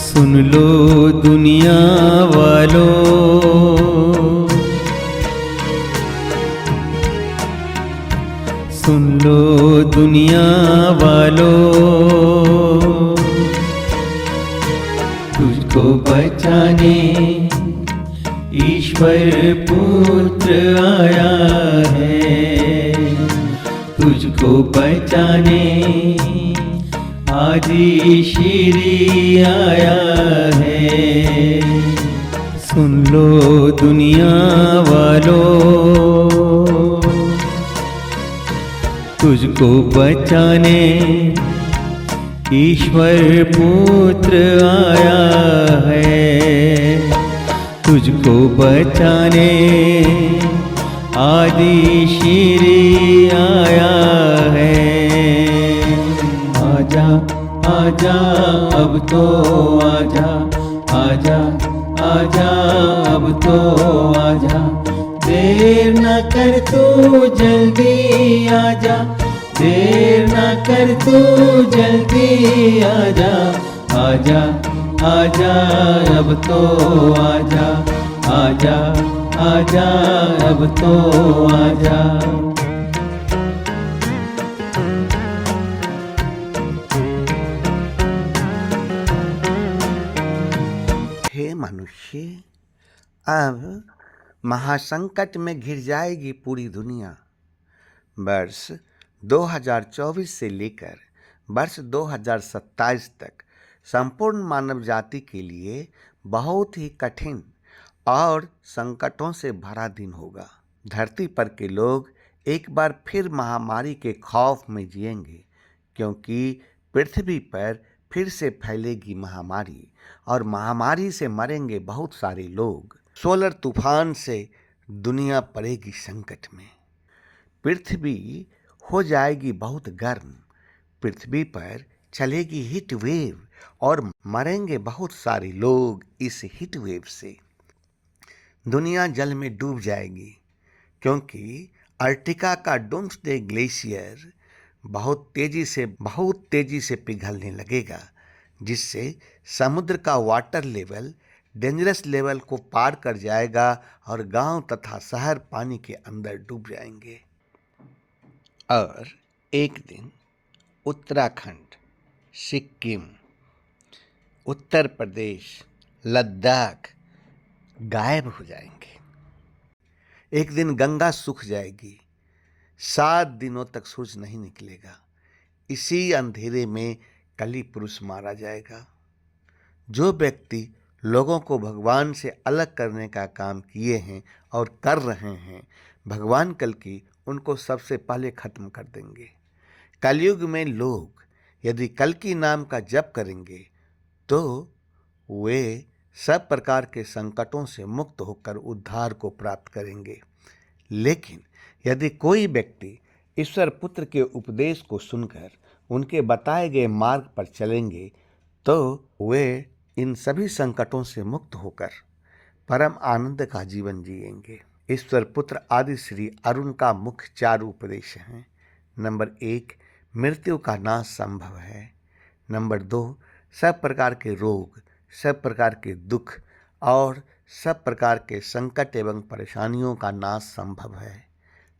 सुन लो दुनिया वालों, सुन लो दुनिया वालों, तुझको बचाने ईश्वर पुत्र आया है, तुझको बचाने आदि श्री आया है। सुन लो दुनिया वालों, तुझको बचाने ईश्वर पुत्र आया है, तुझको बचाने आदि श्री आया है। आजा आजा अब तो आजा, आजा आजा अब तो आजा, देर न कर तू जल्दी आजा, देर न कर तू जल्दी आजा, आजा आजा अब तो आजा, आजा आजा अब तो आजा। हे मनुष्य, अब महासंकट में घिर जाएगी पूरी दुनिया। वर्ष 2024 से लेकर वर्ष 2027 तक संपूर्ण मानव जाति के लिए बहुत ही कठिन और संकटों से भरा दिन होगा। धरती पर के लोग एक बार फिर महामारी के खौफ में जिएंगे, क्योंकि पृथ्वी पर फिर से फैलेगी महामारी और महामारी से मरेंगे बहुत सारे लोग। सोलर तूफान से दुनिया पड़ेगी संकट में, पृथ्वी हो जाएगी बहुत गर्म, पृथ्वी पर चलेगी हीट वेव और मरेंगे बहुत सारे लोग इस हीट वेव से। दुनिया जल में डूब जाएगी, क्योंकि अर्टिका का डूम्सडे ग्लेशियर बहुत तेजी से पिघलने लगेगा, जिससे समुद्र का वाटर लेवल डेंजरस लेवल को पार कर जाएगा और गांव तथा शहर पानी के अंदर डूब जाएंगे। और एक दिन उत्तराखंड, सिक्किम, उत्तर प्रदेश, लद्दाख गायब हो जाएंगे। एक दिन गंगा सूख जाएगी, 7 दिनों तक सूरज नहीं निकलेगा। इसी अंधेरे में कली पुरुष मारा जाएगा। जो व्यक्ति लोगों को भगवान से अलग करने का काम किए हैं और कर रहे हैं, भगवान कल्कि उनको सबसे पहले खत्म कर देंगे। कलयुग में लोग यदि कल्कि नाम का जप करेंगे तो वे सब प्रकार के संकटों से मुक्त होकर उद्धार को प्राप्त करेंगे। लेकिन यदि कोई व्यक्ति ईश्वर पुत्र के उपदेश को सुनकर उनके बताए गए मार्ग पर चलेंगे तो वे इन सभी संकटों से मुक्त होकर परम आनंद का जीवन जिएंगे। ईश्वर पुत्र आदि श्री अरुण का मुख्य 4 उपदेश हैं। नंबर 1, मृत्यु का नाश संभव है। नंबर 2, सब प्रकार के रोग, सब प्रकार के दुख और सब प्रकार के संकट एवं परेशानियों का नाश संभव है।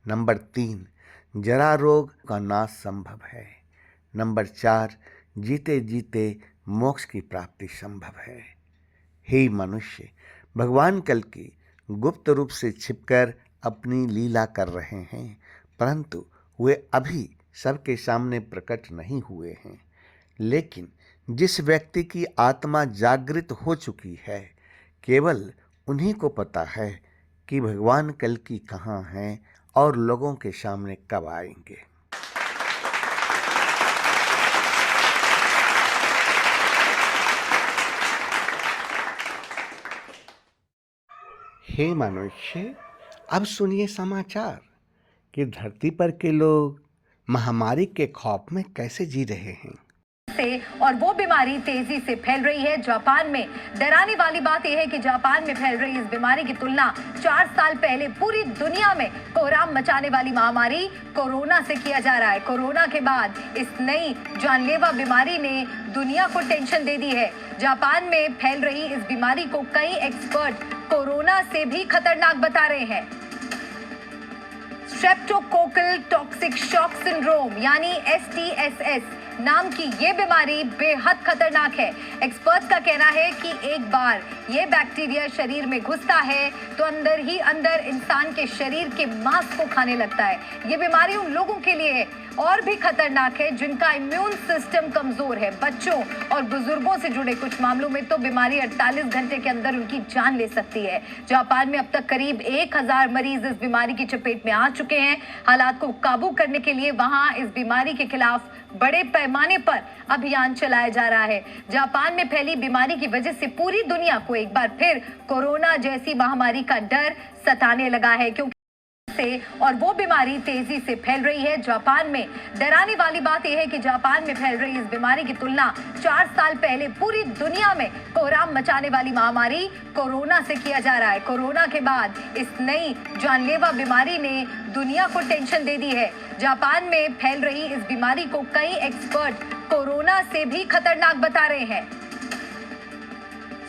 नंबर 3, जरा रोग का नाश संभव है। नंबर 4, जीते जीते मोक्ष की प्राप्ति संभव है। हे मनुष्य, भगवान कल्कि गुप्त रूप से छिपकर अपनी लीला कर रहे हैं, परंतु वे अभी सबके सामने प्रकट नहीं हुए हैं। लेकिन जिस व्यक्ति की आत्मा जागृत हो चुकी है, केवल उन्हीं को पता है कि भगवान कल्कि कहाँ हैं और लोगों के सामने कब आएंगे। हे मनुष्य, अब सुनिए समाचार कि धरती पर के लोग महामारी के खौफ में कैसे जी रहे हैं। और वो बीमारी तेजी से फैल रही है जापान में। डराने वाली बात यह है कि जापान में फैल रही इस बीमारी की तुलना 4 साल पहले पूरी दुनिया में कोहराम मचाने वाली महामारी कोरोना से किया जा रहा है। कोरोना के बाद इस नई जानलेवा बीमारी ने दुनिया को टेंशन दे दी है। जापान में फैल रही इस बीमारी को कई एक्सपर्ट कोरोना से भी खतरनाक बता रहे हैं। स्ट्रेप्टोकोकल टॉक्सिक शॉक सिंड्रोम यानी STSS नाम की ये बीमारी बेहद खतरनाक है। एक्सपर्ट्स का कहना है कि एक बार ये बैक्टीरिया शरीर में घुसता है तो अंदर ही अंदर इंसान के शरीर के मांस को खाने लगता है। ये बीमारी उन लोगों के लिए और भी खतरनाक है जिनका इम्यून सिस्टम कमजोर है। बच्चों और बुजुर्गों से जुड़े कुछ मामलों में तो बीमारी 48 घंटे के अंदर उनकी जान ले सकती है। जापान में अब तक करीब 1000 मरीज इस बीमारी की चपेट में आ चुके हैं। हालात को काबू करने के लिए वहां इस बीमारी के खिलाफ बड़े पैमाने पर अभियान चलाया जा रहा है। जापान में फैली बीमारी की वजह से पूरी दुनिया को एक बार फिर कोरोना जैसी महामारी का डर सताने लगा है, क्योंकि और वो बीमारी तेजी से फैल रही है जापान में। डराने वाली बात यह है कि जापान में फैल रही इस बीमारी की तुलना 4 साल पहले पूरी दुनिया में कोहराम मचाने वाली महामारी कोरोना से किया जा रहा है। कोरोना के बाद इस नई जानलेवा बीमारी ने दुनिया को टेंशन दे दी है। जापान में फैल रही इस बीमारी को कई एक्सपर्ट कोरोना से भी खतरनाक बता रहे हैं।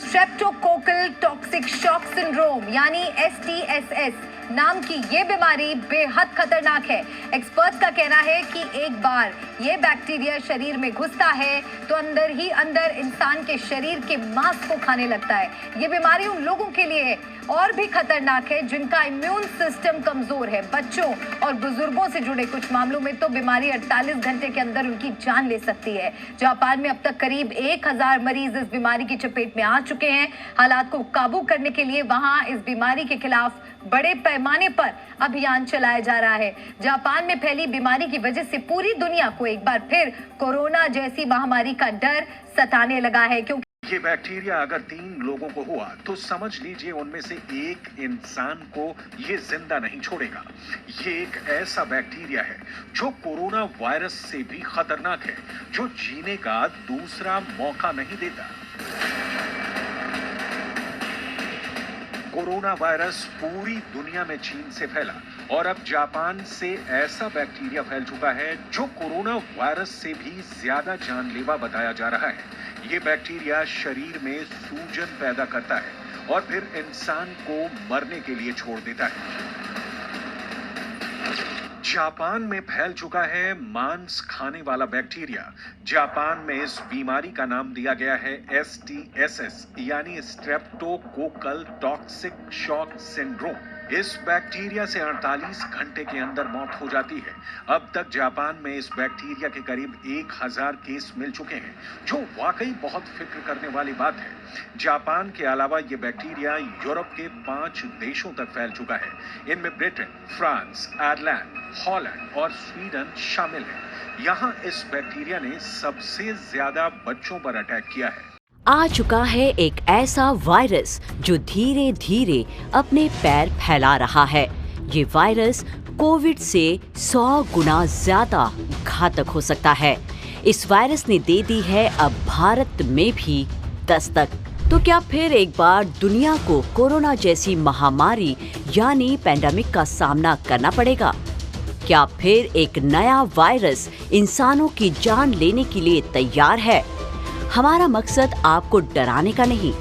स्ट्रेप्टोकोकल टॉक्सिक शॉक सिंड्रोम यानी STSS नाम की ये बीमारी बेहद खतरनाक है। एक्सपर्ट्स का कहना है कि एक बार ये बैक्टीरिया शरीर में घुसता है तो अंदर ही अंदर इंसान के शरीर के मांस को खाने लगता है। ये बीमारी उन लोगों के लिए और भी खतरनाक है जिनका इम्यून सिस्टम कमजोर है। बच्चों और बुजुर्गों से जुड़े कुछ मामलों में तो बीमारी 48 घंटे के अंदर उनकी जान ले सकती है। जापान में अब तक करीब 1000 मरीज इस बीमारी की चपेट में आ चुके हैं। हालात को काबू करने के लिए वहां इस बीमारी के खिलाफ बड़े पैमाने पर अभियान चलाया जा रहा है। जापान में फैली बीमारी की वजह से पूरी दुनिया को एक बार फिर कोरोना जैसी महामारी का डर सताने लगा है, क्योंकि ये बैक्टीरिया अगर 3 लोगों को हुआ तो समझ लीजिए उनमें से एक इंसान को ये जिंदा नहीं छोड़ेगा। ये एक ऐसा बैक्टीरिया है जो कोरोना वायरस से भी खतरनाक है, जो जीने का दूसरा मौका नहीं देता। कोरोना वायरस पूरी दुनिया में चीन से फैला और अब जापान से ऐसा बैक्टीरिया फैल चुका है जो कोरोना वायरस से भी ज्यादा जानलेवा बताया जा रहा है। ये बैक्टीरिया शरीर में सूजन पैदा करता है और फिर इंसान को मरने के लिए छोड़ देता है। जापान में फैल चुका है मांस खाने वाला बैक्टीरिया। जापान में इस बीमारी का नाम दिया गया है STSS यानी स्ट्रेप्टोकोकल टॉक्सिक शॉक सिंड्रोम। इस बैक्टीरिया से 48 घंटे के अंदर मौत हो जाती है। अब तक जापान में इस बैक्टीरिया के करीब 1000 केस मिल चुके हैं, जो वाकई बहुत फिक्र करने वाली बात है। जापान के अलावा ये बैक्टीरिया यूरोप के 5 देशों तक फैल चुका है। इनमें ब्रिटेन, फ्रांस, आयरलैंड, हॉलैंड और स्वीडन शामिल है। यहाँ इस बैक्टीरिया ने सबसे ज्यादा बच्चों पर अटैक किया है। आ चुका है एक ऐसा वायरस जो धीरे धीरे अपने पैर फैला रहा है। ये वायरस कोविड से 100 गुना ज्यादा घातक हो सकता है। इस वायरस ने दे दी है अब भारत में भी दस्तक। तो क्या फिर एक बार दुनिया को कोरोना जैसी महामारी यानी पैंडेमिक का सामना करना पड़ेगा? क्या फिर एक नया वायरस इंसानों की जान लेने के लिए तैयार है? हमारा मकसद आपको डराने का नहीं,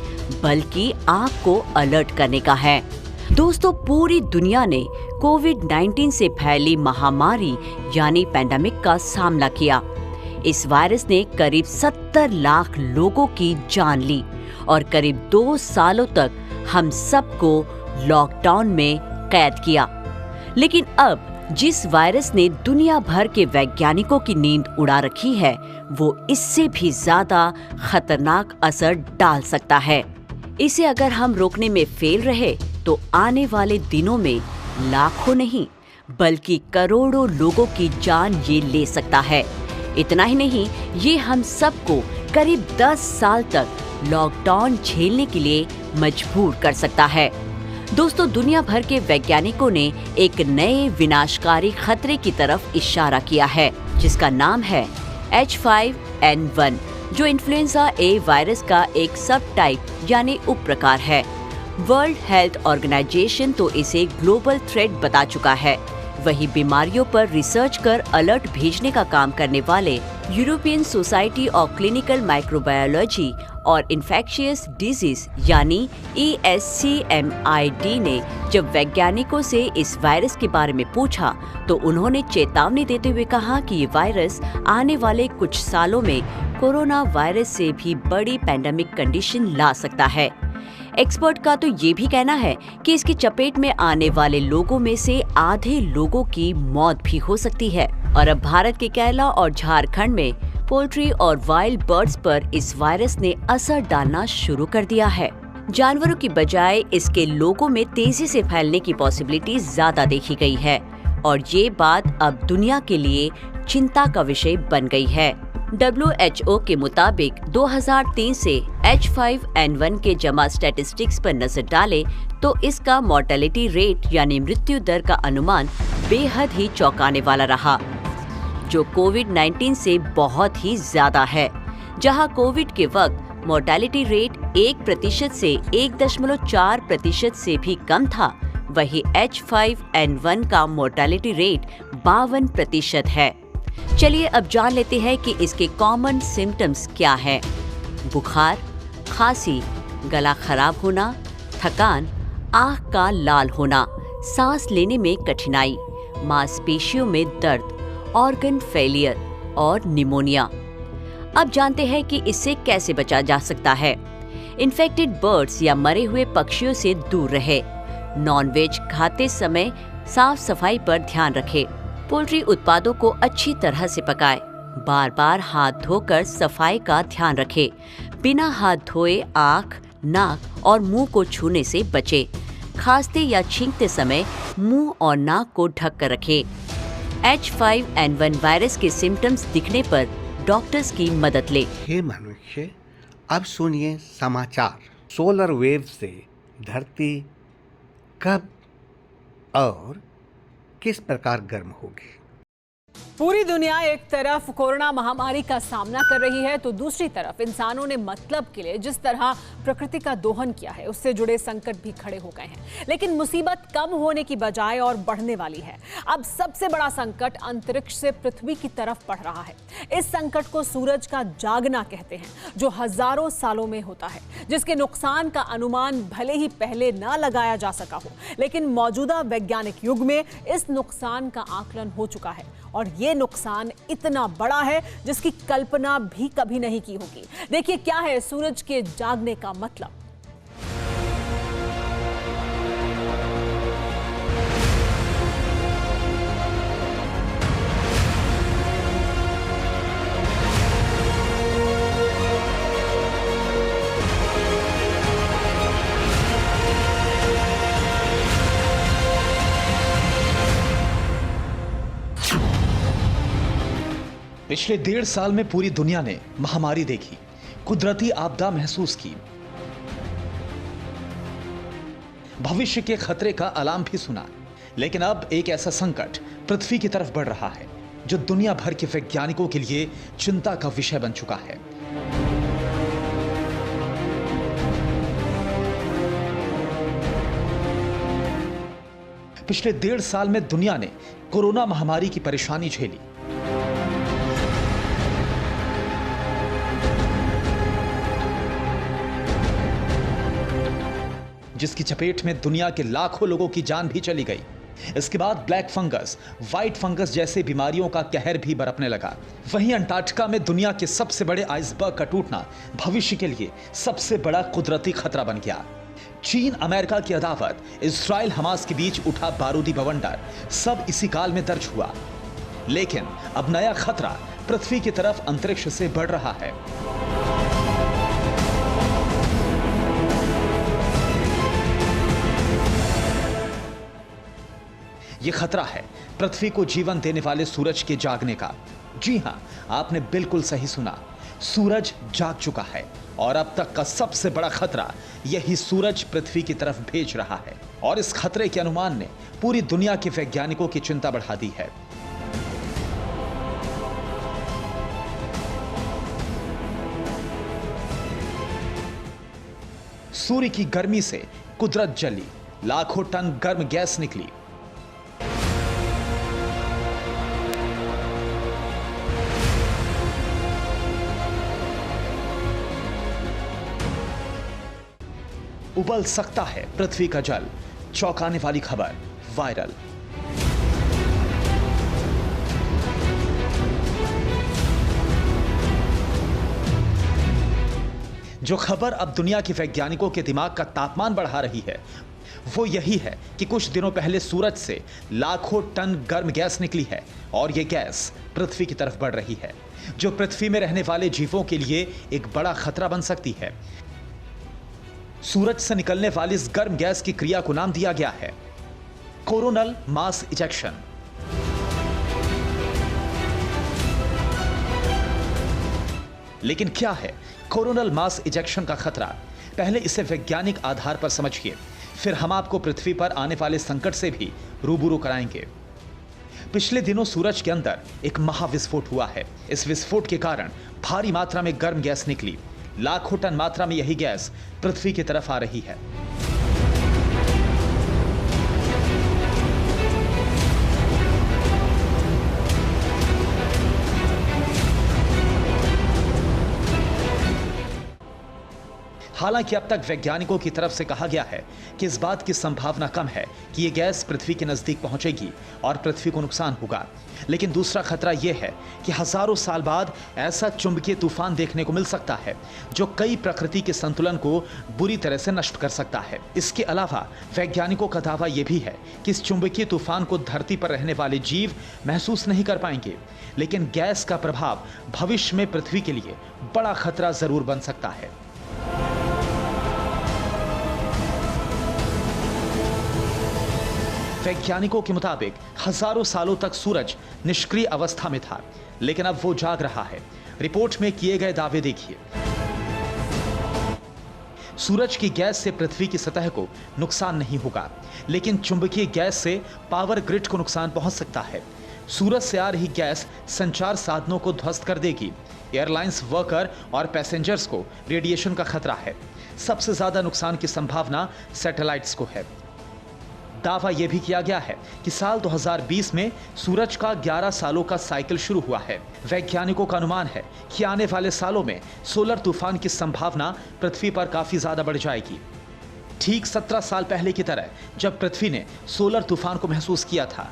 बल्कि आपको अलर्ट करने का है। दोस्तों, पूरी दुनिया ने कोविड-19 से फैली महामारी यानी पैंडेमिक का सामना किया। इस वायरस ने करीब 70 लाख लोगों की जान ली और करीब 2 सालों तक हम सबको लॉकडाउन में कैद किया। लेकिन अब जिस वायरस ने दुनिया भर के वैज्ञानिकों की नींद उड़ा रखी है, वो इससे भी ज्यादा खतरनाक असर डाल सकता है। इसे अगर हम रोकने में फेल रहे तो आने वाले दिनों में लाखों नहीं बल्कि करोड़ों लोगों की जान ये ले सकता है। इतना ही नहीं, ये हम सबको करीब 10 साल तक लॉकडाउन झेलने के लिए मजबूर कर सकता है। दोस्तों, दुनिया भर के वैज्ञानिकों ने एक नए विनाशकारी खतरे की तरफ इशारा किया है, जिसका नाम है H5N1, जो इन्फ्लुएंजा ए वायरस का एक सब टाइप यानी उप प्रकार है। वर्ल्ड हेल्थ ऑर्गेनाइजेशन तो इसे ग्लोबल थ्रेट बता चुका है। वही बीमारियों पर रिसर्च कर अलर्ट भेजने का काम करने वाले European society of clinical microbiology और इन्फेक्शियस डिजीज यानी ESCMID ने जब वैज्ञानिकों से इस वायरस के बारे में पूछा तो उन्होंने चेतावनी देते हुए कहा कि ये वायरस आने वाले कुछ सालों में कोरोना वायरस से भी बड़ी पैंडेमिक कंडीशन ला सकता है। एक्सपर्ट का तो ये भी कहना है कि इसकी चपेट में आने वाले लोगों में से आधे लोगों की मौत भी हो सकती है। और अब भारत के केरला और झारखंड में पोल्ट्री और वाइल्ड बर्ड्स पर इस वायरस ने असर डालना शुरू कर दिया है। जानवरों की बजाय इसके लोगों में तेजी से फैलने की पॉसिबिलिटी ज्यादा देखी गई है और ये बात अब दुनिया के लिए चिंता का विषय बन गई है। WHO के मुताबिक 2003 से H5N1 के जमा स्टैटिस्टिक्स पर नजर डालें तो इसका मॉर्टेलिटी रेट यानी मृत्यु दर का अनुमान बेहद ही चौंकाने वाला रहा, जो कोविड-19 से बहुत ही ज्यादा है। जहां कोविड के वक्त मॉर्टेलिटी रेट 1% से 1.4% से भी कम था, वही H5N1 का मॉर्टेलिटी रेट 52% है। चलिए अब जान लेते हैं कि इसके कॉमन सिम्टम्स क्या है। बुखार, खांसी, गला खराब होना, थकान, आँख का लाल होना, सांस लेने में कठिनाई, मांसपेशियों में दर्द, ऑर्गन फेलियर और निमोनिया। अब जानते हैं कि इससे कैसे बचा जा सकता है। इन्फेक्टेड बर्ड्स या मरे हुए पक्षियों से दूर रहे। नॉनवेज खाते समय साफ सफाई पर ध्यान रखें। पोल्ट्री उत्पादों को अच्छी तरह से पकाएं। बार बार हाथ धोकर सफाई का ध्यान रखें। बिना हाथ धोए आँख, नाक और मुंह को छूने से बचें। खांसते या छींकते समय मुंह और नाक को ढक कर रखें। H5N1 वायरस के सिम्टम्स दिखने पर डॉक्टर्स की मदद लें। हे मनुष्य, अब सुनिए समाचार। सोलर वेव से धरती कब और किस प्रकार गर्म होगी। पूरी दुनिया एक तरफ कोरोना महामारी का सामना कर रही है तो दूसरी तरफ इंसानों ने मतलब के लिए जिस तरह प्रकृति का दोहन किया है उससे जुड़े संकट भी खड़े हो गए हैं। लेकिन मुसीबत कम होने की बजाय और बढ़ने वाली है। अब सबसे बड़ा संकट अंतरिक्ष से पृथ्वी की तरफ बढ़ रहा है। इस संकट को सूरज का जागना कहते हैं, जो हजारों सालों में होता है, जिसके नुकसान का अनुमान भले ही पहले ना लगाया जा सका हो, लेकिन मौजूदा वैज्ञानिक युग में इस नुकसान का आकलन हो चुका है और ये नुकसान इतना बड़ा है जिसकी कल्पना भी कभी नहीं की होगी। देखिए क्या है सूरज के जागने का मतलब। पिछले 1.5 साल में पूरी दुनिया ने महामारी देखी, कुदरती आपदा महसूस की, भविष्य के खतरे का अलार्म भी सुना। लेकिन अब एक ऐसा संकट पृथ्वी की तरफ बढ़ रहा है जो दुनिया भर के वैज्ञानिकों के लिए चिंता का विषय बन चुका है। पिछले 1.5 साल में दुनिया ने कोरोना महामारी की परेशानी झेली। जिसकी चपेट में दुनिया के लाखों लोगों की जान भी चली गई। इसके बाद ब्लैक फंगस, व्हाइट फंगस जैसे बीमारियों का कहर भी बरपने लगा। वहीं अंटार्कटिका में दुनिया के सबसे बड़े आइसबर्ग का टूटना भविष्य के लिए सबसे बड़ा कुदरती खतरा बन गया। चीन अमेरिका की अदावत, इस्राइल हमास के बीच उठा बारूदी बवंडर, सब इसी काल में दर्ज हुआ। लेकिन अब नया खतरा पृथ्वी की तरफ अंतरिक्ष से बढ़ रहा है। यह खतरा है पृथ्वी को जीवन देने वाले सूरज के जागने का। जी हां, आपने बिल्कुल सही सुना। सूरज जाग चुका है और अब तक का सबसे बड़ा खतरा यही सूरज पृथ्वी की तरफ भेज रहा है। और इस खतरे के अनुमान ने पूरी दुनिया के वैज्ञानिकों की चिंता बढ़ा दी है। सूर्य की गर्मी से कुदरत जली, लाखों टन गर्म गैस निकली। उबल सकता है पृथ्वी का जल, चौंकाने वाली खबर वायरल। जो खबर अब दुनिया के वैज्ञानिकों के दिमाग का तापमान बढ़ा रही है वो यही है कि कुछ दिनों पहले सूरज से लाखों टन गर्म गैस निकली है और यह गैस पृथ्वी की तरफ बढ़ रही है, जो पृथ्वी में रहने वाले जीवों के लिए एक बड़ा खतरा बन सकती है। सूरज से निकलने वाली इस गर्म गैस की क्रिया को नाम दिया गया है कोरोनल मास इजेक्शन। लेकिन क्या है कोरोनल मास इजेक्शन का खतरा? पहले इसे वैज्ञानिक आधार पर समझिए, फिर हम आपको पृथ्वी पर आने वाले संकट से भी रूबरू कराएंगे। पिछले दिनों सूरज के अंदर एक महाविस्फोट हुआ है। इस विस्फोट के कारण भारी मात्रा में गर्म गैस निकली। लाखों टन मात्रा में यही गैस पृथ्वी की तरफ आ रही है। हालांकि अब तक वैज्ञानिकों की तरफ से कहा गया है कि इस बात की संभावना कम है कि यह गैस पृथ्वी के नजदीक पहुंचेगी और पृथ्वी को नुकसान होगा। लेकिन दूसरा खतरा यह है कि हजारों साल बाद ऐसा चुंबकीय तूफान देखने को मिल सकता है जो कई प्रकृति के संतुलन को बुरी तरह से नष्ट कर सकता है। इसके अलावा वैज्ञानिकों का दावा यह भी है कि इस चुंबकीय तूफान को धरती पर रहने वाले जीव महसूस नहीं कर पाएंगे, लेकिन गैस का प्रभाव भविष्य में पृथ्वी के लिए बड़ा खतरा जरूर बन सकता है। वैज्ञानिकों के मुताबिक हजारों सालों तक सूरज निष्क्रिय अवस्था में था, लेकिन अब वो जाग रहा है। रिपोर्ट में किए गए दावे देखिए। सूरज की गैस से पृथ्वी की सतह को नुकसान नहीं होगा, लेकिन चुंबकीय गैस से पावर ग्रिड को नुकसान पहुंच सकता है। सूरज से आ रही गैस संचार साधनों को ध्वस्त कर देगी। एयरलाइंस वर्कर और पैसेंजर्स को रेडिएशन का खतरा है। सबसे ज्यादा नुकसान की संभावना सैटेलाइट्स को है। दावा यह भी किया गया है कि साल 2020 में सूरज का 11 सालों का साइकिल शुरू हुआ है। वैज्ञानिकों का अनुमान है कि आने वाले सालों में सोलर तूफान की संभावना पृथ्वी पर काफी ज्यादा बढ़ जाएगी। ठीक 17 साल पहले की तरह जब पृथ्वी ने सोलर तूफान को महसूस किया था।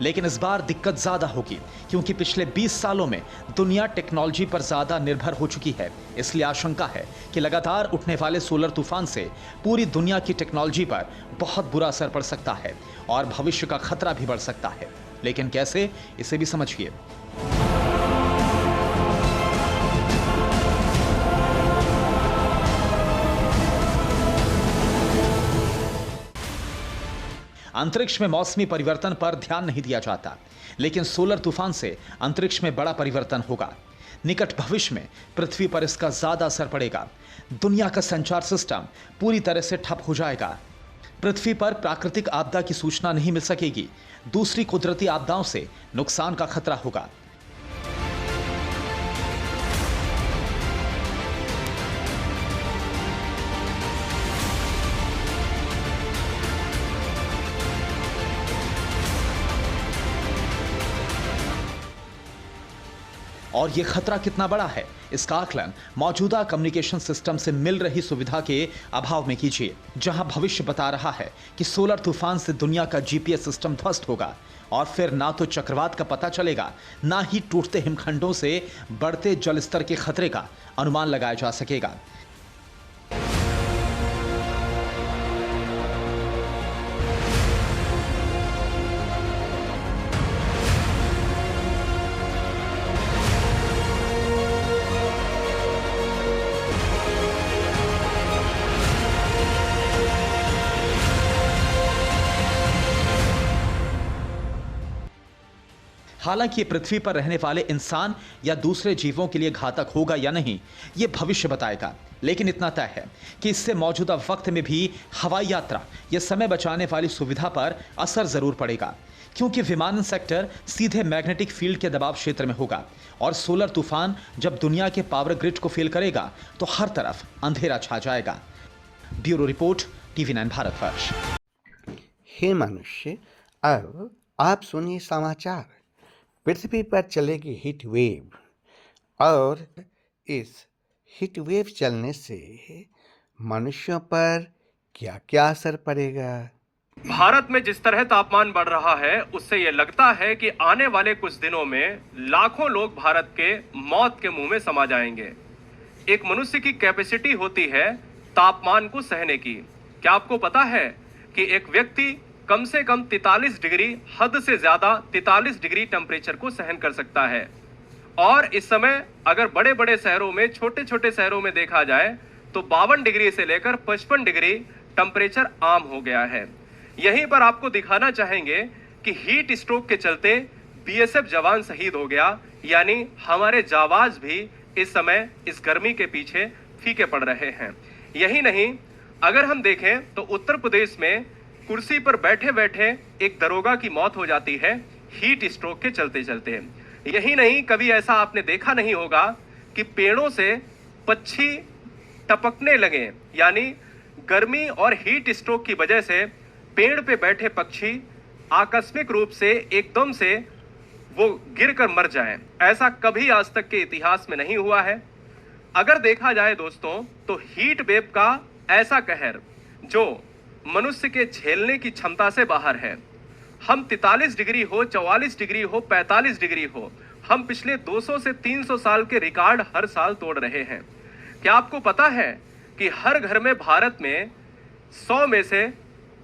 लेकिन इस बार दिक्कत ज्यादा होगी क्योंकि पिछले 20 सालों में दुनिया टेक्नोलॉजी पर ज्यादा निर्भर हो चुकी है। इसलिए आशंका है कि लगातार उठने वाले सोलर तूफान से पूरी दुनिया की टेक्नोलॉजी पर बहुत बुरा असर पड़ सकता है और भविष्य का खतरा भी बढ़ सकता है। लेकिन कैसे, इसे भी समझिए। अंतरिक्ष में मौसमी परिवर्तन पर ध्यान नहीं दिया जाता, लेकिन सोलर तूफान से अंतरिक्ष में बड़ा परिवर्तन होगा। निकट भविष्य में पृथ्वी पर इसका ज्यादा असर पड़ेगा। दुनिया का संचार सिस्टम पूरी तरह से ठप हो जाएगा। पृथ्वी पर प्राकृतिक आपदा की सूचना नहीं मिल सकेगी। दूसरी कुदरती आपदाओं से नुकसान का खतरा होगा। और यह खतरा कितना बड़ा है, इसका आकलन मौजूदा कम्युनिकेशन सिस्टम से मिल रही सुविधा के अभाव में कीजिए, जहां भविष्य बता रहा है कि सोलर तूफान से दुनिया का जीपीएस सिस्टम ध्वस्त होगा और फिर ना तो चक्रवात का पता चलेगा, ना ही टूटते हिमखंडों से बढ़ते जलस्तर के खतरे का अनुमान लगाया जा सकेगा। हालांकि ये पृथ्वी पर रहने वाले इंसान या दूसरे जीवों के लिए घातक होगा या नहीं, ये भविष्य बताएगा। लेकिन इतना तय है कि इससे मौजूदा वक्त में भी हवाई यात्रा या समय बचाने वाली सुविधा पर असर जरूर पड़ेगा, क्योंकि विमानन सेक्टर सीधे मैग्नेटिक फील्ड के दबाव क्षेत्र में होगा और सोलर तूफान जब दुनिया के पावर ग्रिड को फेल करेगा तो हर तरफ अंधेरा छा जाएगा। Bureau report, TV9 Bharatvarsh. हे मनुष्य, अब आप सुनिए समाचार। पृथ्वी पर चलेगी हीट वेव और इस हीट वेव चलने से मनुष्यों पर क्या क्या असर पड़ेगा। भारत में जिस तरह तापमान बढ़ रहा है उससे ये लगता है कि आने वाले कुछ दिनों में लाखों लोग भारत के मौत के मुंह में समा जाएंगे। एक मनुष्य की कैपेसिटी होती है तापमान को सहने की। क्या आपको पता है कि एक व्यक्ति कम से कम 43 डिग्री, हद से ज्यादा 43 डिग्री टेम्परेचर को सहन कर सकता है। और इस समय अगर बड़े बड़े शहरों में, छोटे छोटे शहरों में देखा जाए तो 52 डिग्री से लेकर 55 डिग्री टेम्परेचर आम हो गया है। यहीं पर आपको दिखाना चाहेंगे कि हीट स्ट्रोक के चलते BSF जवान शहीद हो गया, यानी हमारे जाबाज भी इस समय इस गर्मी के पीछे फीके पड़ रहे हैं। यही नहीं, अगर हम देखें तो उत्तर प्रदेश में कुर्सी पर बैठे बैठे एक दरोगा की मौत हो जाती है हीट स्ट्रोक के चलते चलते। यही नहीं, कभी ऐसा आपने देखा नहीं होगा कि पेड़ों से पक्षी टपकने लगे, यानी गर्मी और हीट स्ट्रोक की वजह से पेड़ पे बैठे पक्षी आकस्मिक रूप से एकदम से वो गिरकर मर जाएं। ऐसा कभी आज तक के इतिहास में नहीं हुआ है। अगर देखा जाए दोस्तों तो हीट वेव का ऐसा कहर जो मनुष्य के झेलने की क्षमता से बाहर है। हम 43 डिग्री हो, 44 डिग्री हो, 45 डिग्री हो, हम पिछले 200 से 300 साल के रिकॉर्ड हर साल तोड़ रहे हैं। क्या आपको पता है कि हर घर में भारत में 100 में से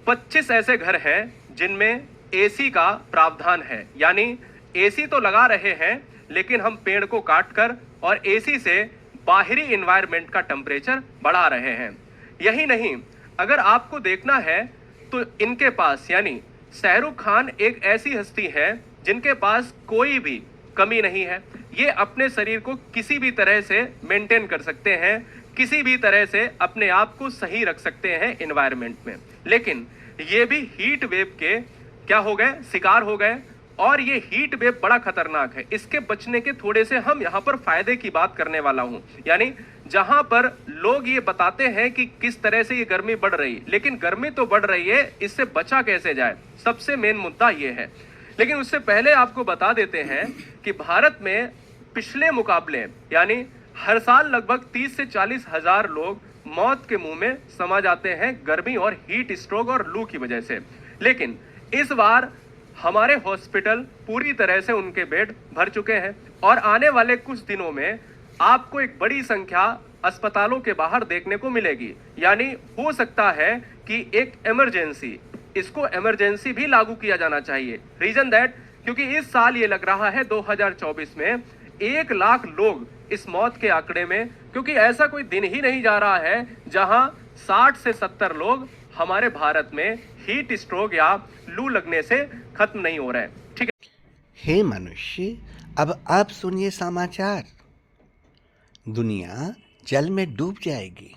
25 ऐसे घर हैं जिनमें AC का प्रावधान है, यानी AC तो लगा रहे हैं लेकिन हम पेड़ को काटकर और AC से बाहरी एनवायरनमेंट का टेम्परेचर बढ़ा रहे हैं। यही नहीं, अगर आपको देखना है तो इनके पास, यानी शाहरुख खान एक ऐसी हस्ती है जिनके पास कोई भी कमी नहीं है। ये अपने शरीर को किसी भी तरह से मेंटेन कर सकते हैं, किसी भी तरह से अपने आप को सही रख सकते हैं एनवायरनमेंट में। लेकिन ये भी हीट वेव के क्या हो गए, शिकार हो गए। और ये हीट वेव बड़ा खतरनाक है। इसके बचने के थोड़े से हम यहाँ पर फायदे की बात करने वाला हूँ, यानी जहां पर लोग ये बताते हैं कि किस तरह से ये गर्मी बढ़ रही है, लेकिन गर्मी तो बढ़ रही है, इससे बचा कैसे जाए, सबसे मेन मुद्दा ये है। लेकिन उससे पहले आपको बता देते हैं कि भारत में पिछले मुकाबले, यानी हर साल लगभग 30 से 40 हजार लोग मौत के मुंह में समा जाते हैं गर्मी और हीट स्ट्रोक और लू की वजह से। लेकिन इस बार हमारे हॉस्पिटल पूरी तरह से उनके बेड भर चुके हैं और आने वाले कुछ दिनों में आपको एक बड़ी संख्या अस्पतालों के बाहर देखने को मिलेगी। यानी हो सकता है कि एक इमरजेंसी, इसको इमरजेंसी भी लागू किया जाना चाहिए। रीजन दैट, क्योंकि इस साल ये लग रहा है 2024 में 1 लाख लोग इस मौत के आंकड़े में, क्योंकि ऐसा कोई दिन ही नहीं जा रहा है जहां 60 से 70 लोग हमारे भारत में हीट स्ट्रोक या लू लगने से खत्म नहीं हो रहे। ठीक है। हे मनुष्य, अब आप सुनिए समाचार। दुनिया जल में डूब जाएगी।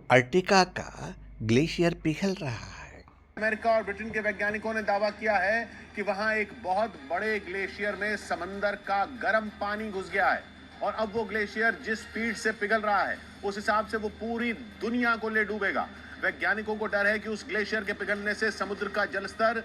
अर्टिका का ग्लेशियर पिघल रहा है। अमेरिका और ब्रिटेन के वैज्ञानिकों ने दावा किया है कि वहां एक बहुत बड़े ग्लेशियर में समंदर का गर्म पानी घुस गया है और अब वो ग्लेशियर जिस स्पीड से पिघल रहा है उस हिसाब से वो पूरी दुनिया को ले डूबेगा। वैज्ञानिकों को डर है कि उस ग्लेशियर के पिघलने से समुद्र का जलस्तर